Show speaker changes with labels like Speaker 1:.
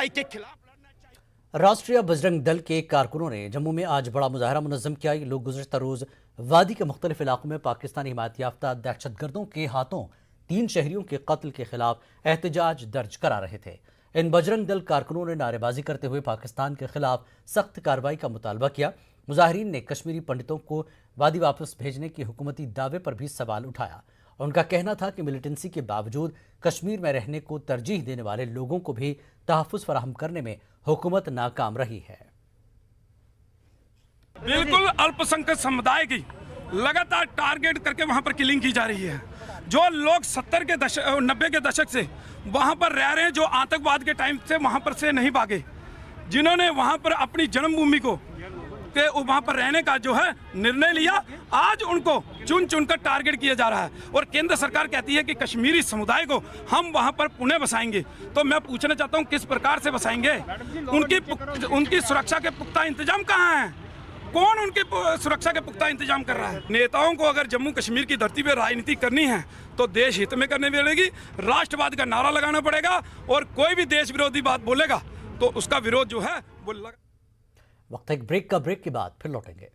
Speaker 1: के खिलाफ।
Speaker 2: राष्ट्रीय बजरंग दल के कारकुनों ने जम्मू में आज बड़ा मुजाहरा मुनज़्ज़म किया। ये लोग गुज़श्ता रोज़ वादी के मुख्तलिफ इलाकों में पाकिस्तानी हिमायत याफ्ता दहशतगर्दों के हाथों 3 शहरियों के कत्ल के खिलाफ एहतजाज दर्ज करा रहे थे। इन बजरंग दल कारकुनों ने नारेबाजी करते हुए पाकिस्तान के खिलाफ सख्त कार्रवाई का मुतालबा किया। मुजाहिरीन ने कश्मीरी पंडितों को वादी वापस भेजने के हुकूमती दावे पर भी सवाल उठाया। उनका कहना था कि मिलिटेंसी के बावजूद कश्मीर में रहने को तरजीह देने वाले लोगों को भी तहफ़्फ़ुज़ फराहम करने में हुकूमत नाकाम रही है।
Speaker 3: बिल्कुल अल्पसंख्यक समुदाय की लगातार टारगेट करके वहां पर किलिंग की जा रही है। जो लोग 90 के दशक से वहां पर रह रहे हैं, जो आतंकवाद के टाइम से वहां पर से नहीं भागे, जिन्होंने वहां पर अपनी जन्मभूमि को के वहां पर रहने का जो है निर्णय लिया, आज उनको चुन चुनकर टारगेट किया जा रहा है। और केंद्र सरकार कहती है कि कश्मीरी समुदाय को हम वहां पर पुनः बसाएंगे। तो मैं पूछना चाहता हूं, किस प्रकार से बसाएंगे? उनकी सुरक्षा के पुख्ता इंतजाम कहाँ हैं? कौन उनकी सुरक्षा के पुख्ता इंतजाम कर रहा है? नेताओं को अगर जम्मू कश्मीर की धरती पर राजनीति करनी है तो देश हित में करनी पड़ेगी, राष्ट्रवाद का नारा लगाना पड़ेगा, और कोई भी देश विरोधी बात बोलेगा तो उसका विरोध जो है वो
Speaker 2: वक्त एक ब्रेक के बाद फिर लौटेंगे।